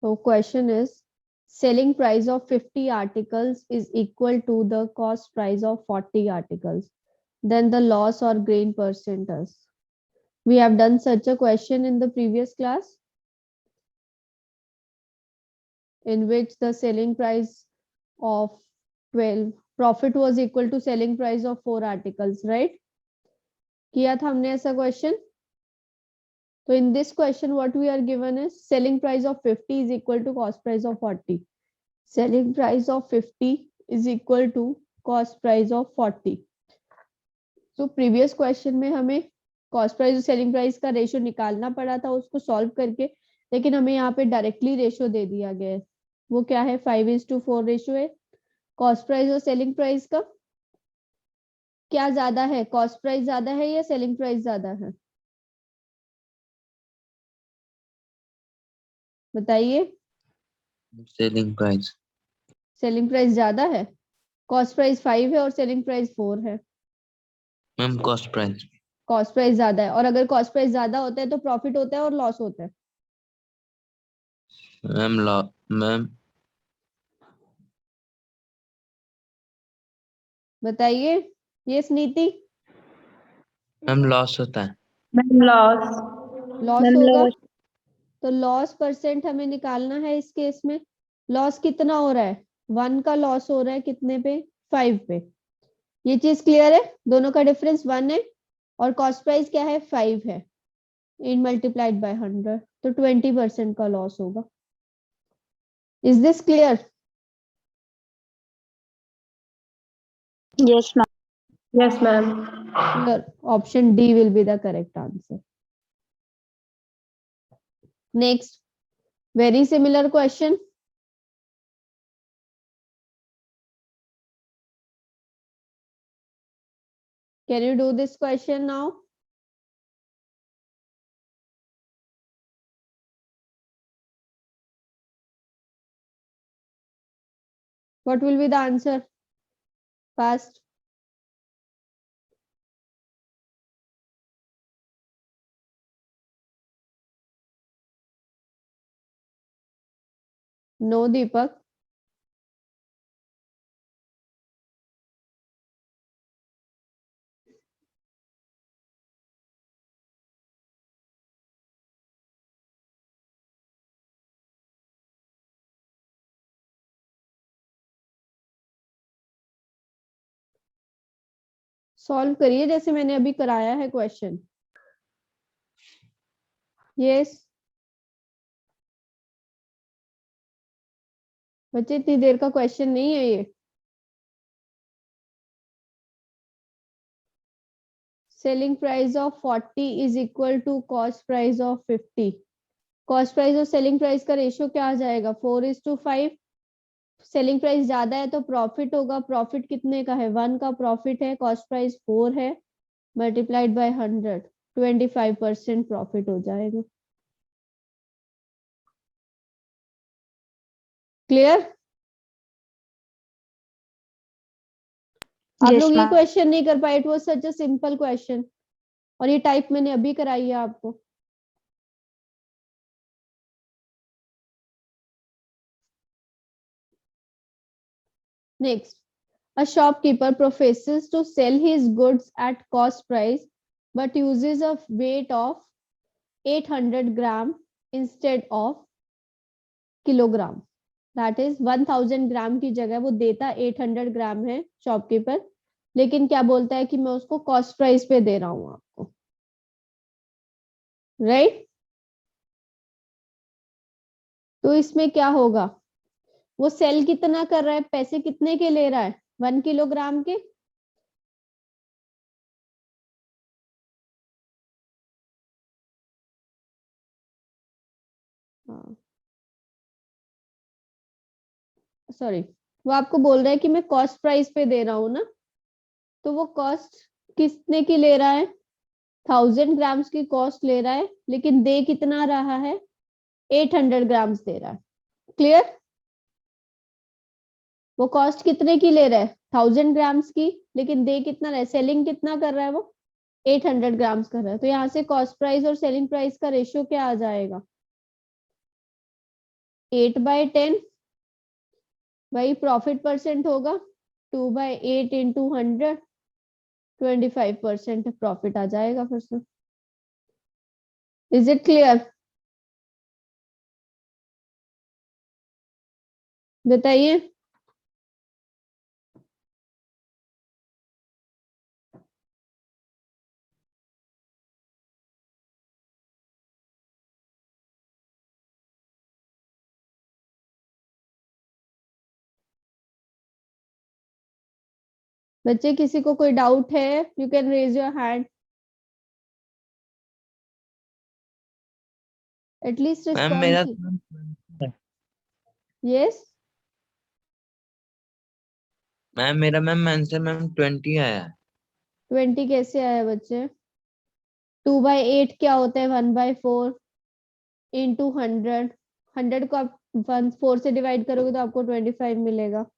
So question is, selling price of 50 articles is equal to the cost price of 40 articles. Then the loss or gain percent is. We have done such a question in the previous class, in which the selling price of 12 profit was equal to selling price of 4 articles, right? किया था हमने ऐसा question. So in this question, what we are given is selling price of 50 is equal to cost price of 40. Selling price of 50 is equal to cost price of 40. So previous question में हमें cost price और selling price का ratio निकालना पड़ा था उसको solve करके, लेकिन हमें यहाँ पे डायरेक्टली रेशियो दे दिया गया है. वो क्या है? 5:4 रेशियो है. कॉस्ट प्राइस और सेलिंग प्राइस का क्या ज्यादा है? कॉस्ट प्राइस ज्यादा है या सेलिंग प्राइस ज्यादा है? बताइए. Selling price. सेलिंग प्राइस ज्यादा है. कॉस्ट प्राइस 5 है और सेलिंग प्राइस 4 है. Ma'am cost price. Cost price ज्यादा है, और अगर कॉस्ट प्राइस ज्यादा होता है तो प्रॉफिट होता है और लॉस होता है. मैम बताइए. ये नीति. मैम लॉस होता है. Ma'am loss. लॉस होगा. तो लॉस परसेंट हमें निकालना है इस केस में. लॉस कितना हो रहा है? 1 का लॉस हो रहा है कितने पे? 5 पे. ये चीज क्लियर है? दोनों का डिफरेंस 1 है और कॉस्ट प्राइस क्या है? 5 है. इन मल्टीप्लाइड बाय 100, तो 20% का लॉस होगा. Is this clear? Yes ma'am. Yes ma'am. Option D will be the correct answer. Next, very similar question. Can you do this question now? What will be the answer? Fast. No, Deepak. Solve करिए जैसे मैंने अभी कराया है question. Yes. बच्चे इतनी देर का question नहीं है ये. Selling price of 40 is equal to cost price of 50. Cost price और सेलिंग प्राइस का रेशियो क्या आ जाएगा? 4:5. सेलिंग प्राइस ज्यादा है तो प्रॉफिट होगा. प्रॉफिट कितने का है? 1 का प्रॉफिट है. कॉस्ट प्राइस 4 है. मल्टीप्लाइड बाय 100, 25% प्रॉफिट हो जाएगा. क्लियर? आप लोग ये क्वेश्चन नहीं कर पाए. It was such a simple question, और ये टाइप मैंने अभी कराई है आपको. Next, a shopkeeper professes to sell his goods at cost price but uses a weight of 800 gram instead of kilogram. That is 1000 ग्राम की जगह वो देता 800 ग्राम है शॉपकीपर, लेकिन क्या बोलता है कि मैं उसको कॉस्ट प्राइस पे दे रहा हूं आपको. राइट? तो इसमें क्या होगा? वो सेल कितना कर रहा है? पैसे कितने के ले रहा है? 1 किलोग्राम के. सॉरी, वो आपको बोल रहा है कि मैं कॉस्ट प्राइस पे दे रहा हूं ना, तो वो कॉस्ट कितने की ले रहा है? 1000 ग्राम्स की कॉस्ट ले रहा है, लेकिन दे कितना रहा है? 800 ग्राम्स दे रहा है. क्लियर? वो कॉस्ट कितने की ले रहा है? 1000 ग्राम्स की, लेकिन दे कितना रहा है? सेलिंग कितना कर रहा है वो? 800 ग्राम्स कर रहा है. तो यहाँ से कॉस्ट प्राइस और सेलिंग प्राइस का रेशियो क्या आ जाएगा? 8/10 वही प्रॉफिट परसेंट होगा, 2/8 इंटू 100, 25% प्रॉफिट आ जाएगा फिर से। Is it clear? बताइए। बच्चे किसी को कोई डाउट है? You can raise your hand. At least ma'am मेरा रिस्पॉन्स। यस मैम मेरा मैम आंसर मैम 20 आया है। 20 कैसे आया बच्चे? 2/8 क्या होता है? 1/4 इंटू 100। 100 को आप 4 से डिवाइड करोगे तो आपको 25 मिलेगा। -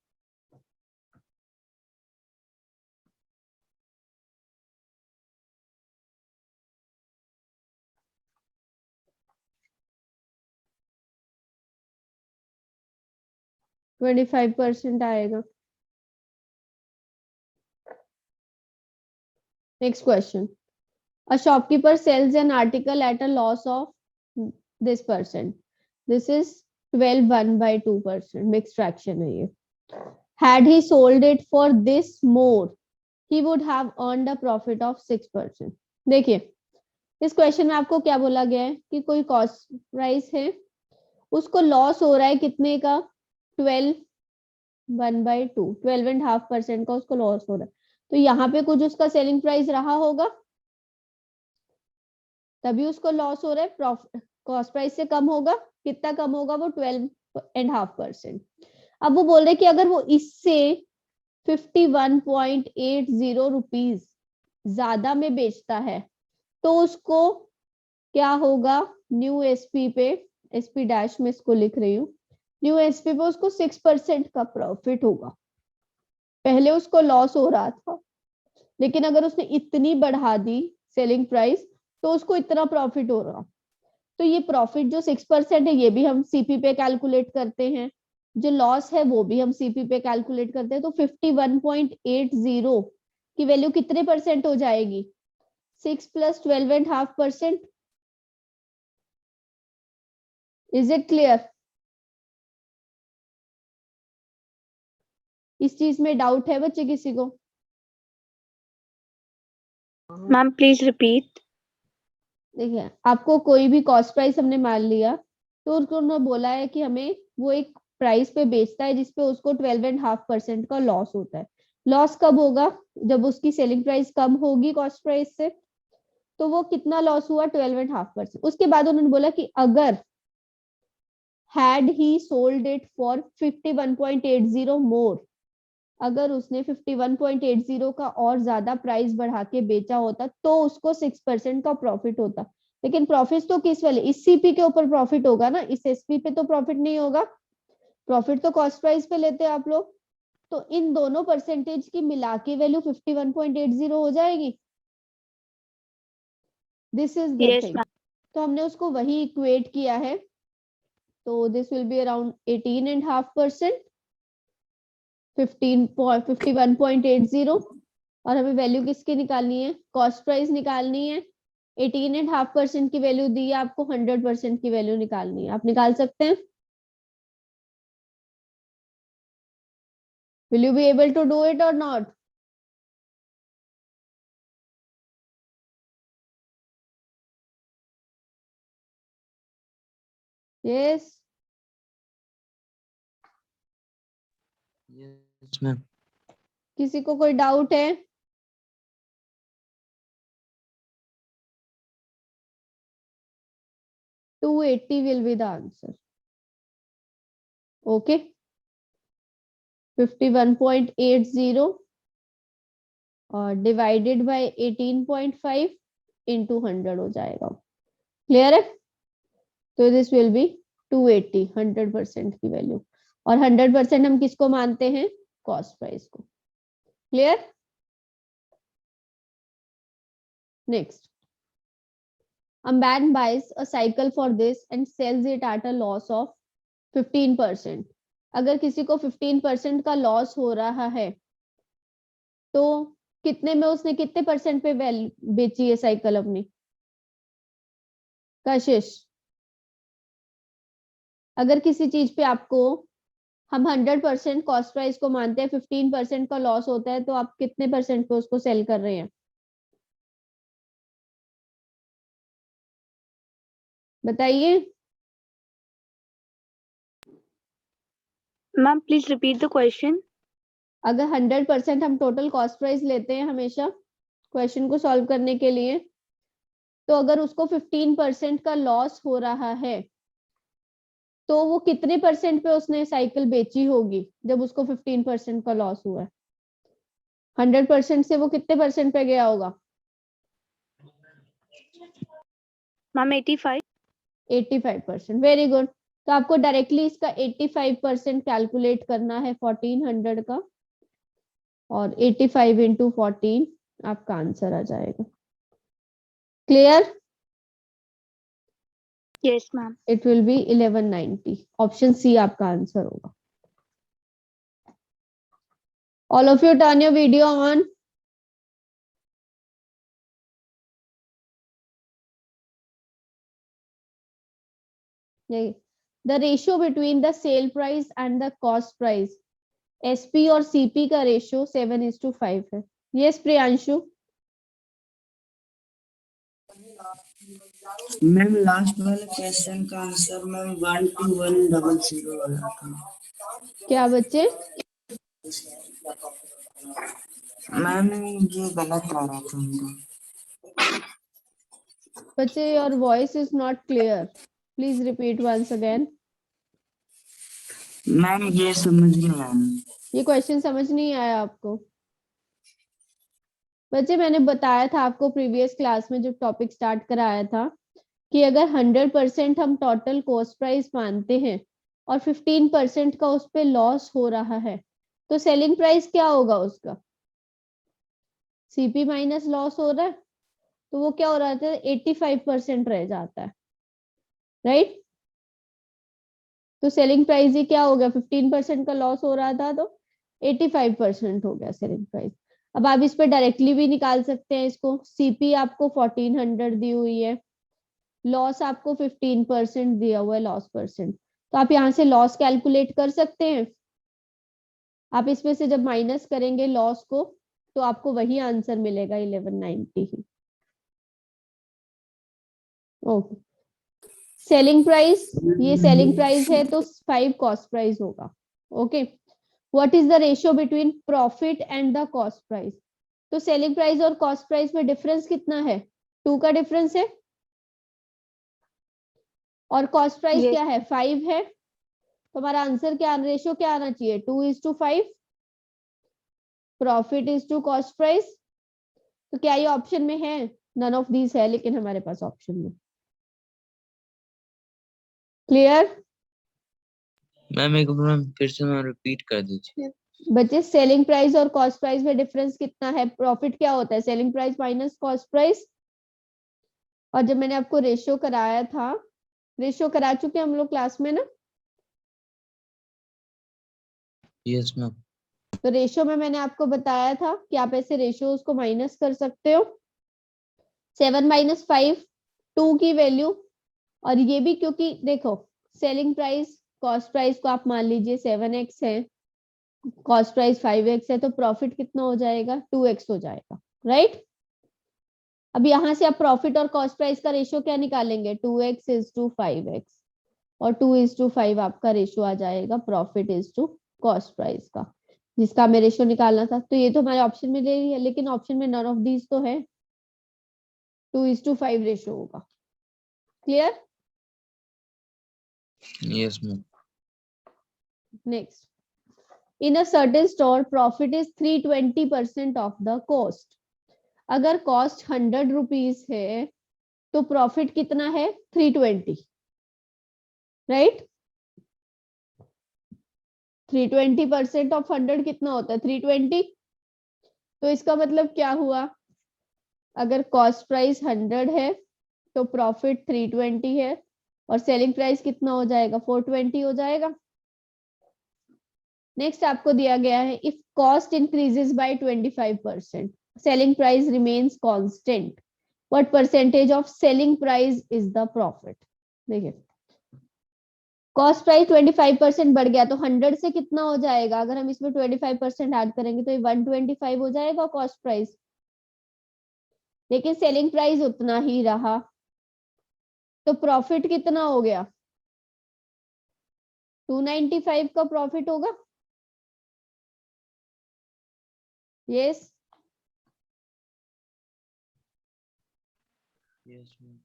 25% आएगा। Next question. A shopkeeper sells an article at a loss of this percent. This is 12/1/2%. Mixed fraction है ये। Had he sold it for this more, he would have earned a profit of 6%. देखिए इस question में आपको क्या बोला गया है कि कोई कॉस्ट प्राइस है, उसको लॉस हो रहा है कितने का? 12/1/2, 12.5% का उसको लॉस हो रहा है। तो यहाँ पे कुछ उसका सेलिंग प्राइस रहा होगा, तभी उसको लॉस हो रहा है। प्रॉफिट कॉस्ट प्राइस से कम होगा, कितना कम होगा? वो 12.5%। अब वो बोल रहे कि अगर वो इससे 51.80 रुपीज ज्यादा में बेचता है तो उसको क्या होगा? न्यू एसपी पे, एसपी डैश में इसको लिख रही हूँ, न्यू एसपी पे उसको 6% का प्रॉफिट होगा। पहले उसको लॉस हो रहा था, लेकिन अगर उसने इतनी बढ़ा दी सेलिंग प्राइस तो उसको इतना प्रॉफिट हो रहा। तो ये प्रॉफिट जो 6% है ये भी हम सीपी पे कैलकुलेट करते हैं, जो लॉस है वो भी हम सीपी पे कैलकुलेट करते हैं। तो 51.80 की वैल्यू कितने परसेंट हो जाएगी? 6 + 12.5%। Is it clear? इस चीज में डाउट है बच्चे किसी को? Ma'am, please repeat. देखिए आपको कोई भी कॉस्ट प्राइस हमने मान लिया, तो उसको उन्होंने बोला है कि हमें वो एक प्राइस पे बेचता है जिसपे उसको 12.5% का लॉस होता है। लॉस कब होगा? जब उसकी सेलिंग प्राइस कम होगी कॉस्ट प्राइस से। तो वो कितना लॉस हुआ? 12.5%। उसके बाद उन्होंने बोला कि अगर had he sold it for 51.80 मोर, अगर उसने 51.80 का और ज्यादा प्राइस बढ़ा के बेचा होता तो उसको 6% का प्रॉफिट होता। लेकिन प्रॉफिट तो किस वाले? इस सीपी के ऊपर प्रॉफिट होगा ना, इस एसपी पे तो प्रॉफिट नहीं होगा। प्रॉफिट तो कॉस्ट प्राइस पे लेते हैं आप लोग। तो इन दोनों परसेंटेज की मिला के वैल्यू 51.80 हो जाएगी। This is the Yes, thing. ma'am. तो हमने उसको वही इक्वेट किया है। तो दिस विल बी अराउंड 18.5%, 51.80। और हमें वैल्यू किसकी निकालनी है? कॉस्ट प्राइस निकालनी है। 18.5% की वैल्यू दी है आपको, 100% की वैल्यू निकालनी है। आप निकाल सकते हैं? Will you be able to do it और नॉट? यस। Yes ma'am. किसी को कोई डाउट है? $280 will be the answer. Okay. 51.80 और डिवाइडेड बाय 18.5 इंटू 100 हो जाएगा। क्लियर है? तो दिस विल बी 280, 100% की वैल्यू। और 100% हम किसको मानते हैं? कॉस्ट प्राइस को। Clear? Next. A man buys a cycle for this and sells it at a loss of 15%। अगर किसी को 15% का लॉस हो रहा है तो कितने में उसने कितने परसेंट पे बेची है साइकिल अपनी? कशिश, अगर किसी चीज पे आपको, हम 100% कॉस्ट प्राइस को मानते हैं, 15% का लॉस होता है, तो आप कितने परसेंट पे उसको सेल कर रहे हैं? बताइए। Ma'am, please repeat the question. अगर 100% हम टोटल कॉस्ट प्राइस लेते हैं हमेशा क्वेश्चन को सॉल्व करने के लिए, तो अगर उसको 15% का लॉस हो रहा है तो वो कितने परसेंट पे उसने साइकिल बेची होगी जब उसको 15% का लॉस हुआ है? 100% से वो कितने परसेंट पे गया होगा? Ma'am, 85. 85%। Very good. तो आपको डायरेक्टली इसका 85% कैलकुलेट करना है 1400 का, और 85 इंटू 14 आपका आंसर आ जाएगा। Clear? Yes, ma'am. It will be 1190। Option C आपका आंसर होगा। All of you turn your video on. The ratio between the sell price and the cost price, SP और सीपी का रेशियो 7:5 है। Yes Priyanshu. Ma'am last वाले question का answer ma'am 12100 वाला था। क्या बच्चे? मैम ये गलत आ रहा था उनका। बच्चे your voice is not clear, please repeat once again. Ma'am ये समझ नहीं आया। ये क्वेश्चन समझ नहीं आया आपको? बच्चे मैंने बताया था आपको प्रीवियस क्लास में जब टॉपिक स्टार्ट कराया था कि अगर 100% हम टोटल कॉस्ट प्राइस मानते हैं और 15% का उस पर लॉस हो रहा है तो सेलिंग प्राइस क्या होगा उसका? सीपी माइनस लॉस हो रहा है तो वो क्या हो रहा है? 85% रह जाता है, राइट? तो सेलिंग प्राइस ही क्या हो गया? 15% का लॉस हो रहा था तो 85% हो गया सेलिंग प्राइस। अब आप इस पे डायरेक्टली भी निकाल सकते हैं इसको। सीपी आपको 1400 दी हुई है, लॉस आपको 15% दिया हुआ है, लॉस परसेंट, तो आप यहाँ से लॉस कैलकुलेट कर सकते हैं। आप इसमें से जब माइनस करेंगे लॉस को तो आपको वही आंसर मिलेगा 1190 ही। ओके, सेलिंग प्राइस, ये सेलिंग प्राइस है तो 5 कॉस्ट प्राइस होगा। Okay, what is the ratio between profit and the cost price? तो सेलिंग प्राइस और कॉस्ट प्राइस में डिफरेंस कितना है? 2 का डिफरेंस है, और कॉस्ट प्राइस Yes. क्या है? 5 है। तो हमारा आंसर क्या, रेशियो क्या आना चाहिए? 2:5। Profit is to cost price. तो क्या ये ऑप्शन में है? नन ऑफ दीज है, लेकिन हमारे पास ऑप्शन में। क्लियर? मैम एक बार मैम फिर से मैम रिपीट कर दीजिए। बच्चे सेलिंग प्राइस और कॉस्ट प्राइस में डिफरेंस कितना है? प्रॉफिट क्या होता है? Selling price minus cost price. और जब मैंने आपको रेशियो कराया था, रेशियो करा चुके हम लोग क्लास में ना, यस मैम। तो रेशियो में मैंने आपको बताया था कि आप ऐसे रेशियो को माइनस कर सकते हो। 7 - 5 2 की वैल्यू, और ये भी क्योंकि देखो सेलिंग प्राइस कॉस्ट प्राइस को आप मान लीजिए 7x है, कॉस्ट प्राइस 5x है, तो प्रॉफिट कितना हो जाएगा? 2x हो जाएगा, राइट? अब यहां से आप प्रॉफिट और कॉस्ट प्राइस का रेशियो क्या निकालेंगे? 2x:5x, और 2:5 आपका रेशियो आ जाएगा profit is to cost price का, जिसका हमें रेशियो निकालना था। तो ये तो हमारे ऑप्शन में ले लिया, लेकिन ऑप्शन में नन ऑफ दीज तो है, 2:5 रेशियो होगा। Clear? Yes ma'am. Next, in a certain store profit is 320% of the cost. अगर कॉस्ट 100 रुपीज है तो प्रॉफिट कितना है? 320, राइट? 320% ऑफ 100 कितना होता है? 320। तो इसका मतलब क्या हुआ? अगर कॉस्ट प्राइस 100 है तो प्रॉफिट 320 है, और सेलिंग प्राइस कितना हो जाएगा 420 हो जाएगा। नेक्स्ट आपको दिया गया है if cost increases by 25% selling price remains constant what percentage of selling price is the profit. देखिए कॉस्ट प्राइस 25% बढ़ गया तो 100 से कितना हो जाएगा, अगर हम इसमें 25% ऐड करेंगे तो ये 125 हो जाएगा कॉस्ट प्राइस, लेकिन सेलिंग प्राइस उतना ही रहा तो प्रॉफिट कितना हो गया 295 का प्रॉफिट होगा। Yes yes ma'am.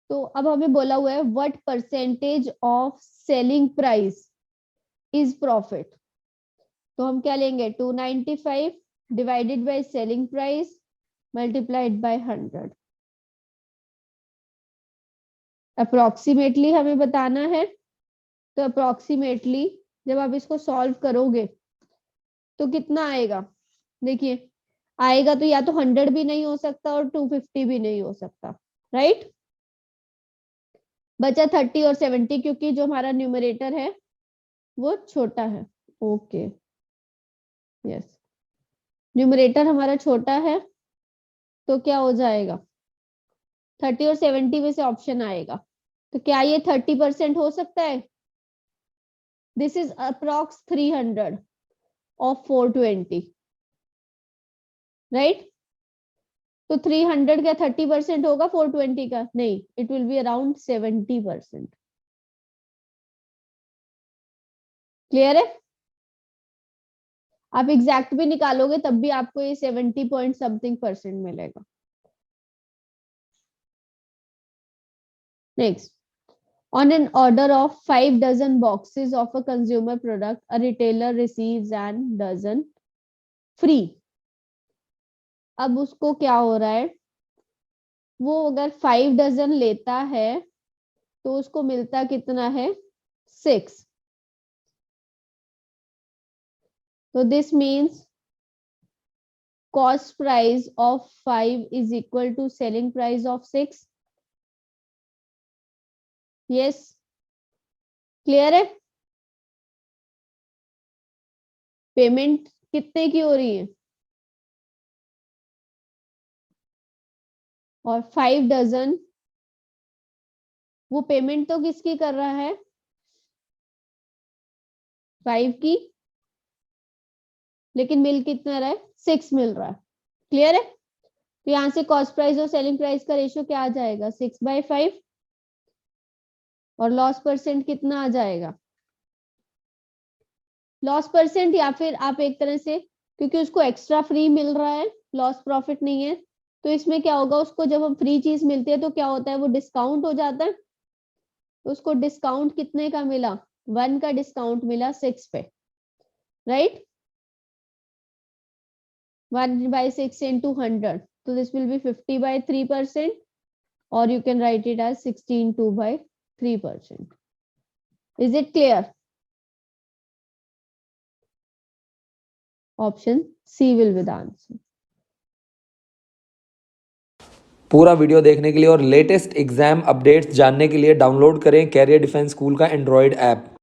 तो अब हमें बोला हुआ है what percentage of selling price is profit, तो हम क्या लेंगे 295 divided by selling price multiplied by 100। Approximately हमें बताना है, तो अप्रोक्सीमेटली जब आप इसको सॉल्व करोगे तो कितना आएगा, देखिए आएगा तो या तो 100 भी नहीं हो सकता और 250 भी नहीं हो सकता, राइट। बचा 30 और 70 क्योंकि जो हमारा न्यूमरेटर है वो छोटा है। ओके यस न्यूमरेटर हमारा छोटा है तो क्या हो जाएगा 30 और 70 में से ऑप्शन आएगा, तो क्या ये 30% हो सकता है। This is approx 300 of 420 right. तो 300 का 30% होगा 420 का, नहीं it will be around 70%। Clear है, आप एग्जैक्ट भी निकालोगे तब भी आपको ये 70 पॉइंट समथिंग परसेंट मिलेगा। Next on an order of 5 dozen boxes of a consumer product a retailer receives an dozen free। अब उसको क्या हो रहा है, वो अगर 5 डजन लेता है तो उसको मिलता कितना है 6। तो this means cost price of 5 is equal to selling price of 6। Yes clear है, पेमेंट कितने की हो रही है और 5 डजन, वो पेमेंट तो किसकी कर रहा है 5 की, लेकिन मिल कितना रहा है 6 मिल रहा है। क्लियर है, तो यहां से कॉस्ट प्राइस और सेलिंग प्राइस का रेशियो क्या आ जाएगा 6/5 और लॉस परसेंट कितना आ जाएगा। लॉस परसेंट या फिर आप एक तरह से, क्योंकि उसको एक्स्ट्रा फ्री मिल रहा है लॉस प्रॉफिट नहीं है, तो इसमें क्या होगा उसको जब हम फ्री चीज मिलती है तो क्या होता है वो डिस्काउंट हो जाता है। उसको डिस्काउंट कितने का मिला 1 का डिस्काउंट मिला 6 पे, right. 1/6 into 100, so this will be 50/3%, or you can write it as 16/3%. Is it clear? Option C will be the answer. पूरा वीडियो देखने के लिए और लेटेस्ट एग्जाम अपडेट्स जानने के लिए डाउनलोड करें कैरियर डिफेंस स्कूल का एंड्रॉयड ऐप।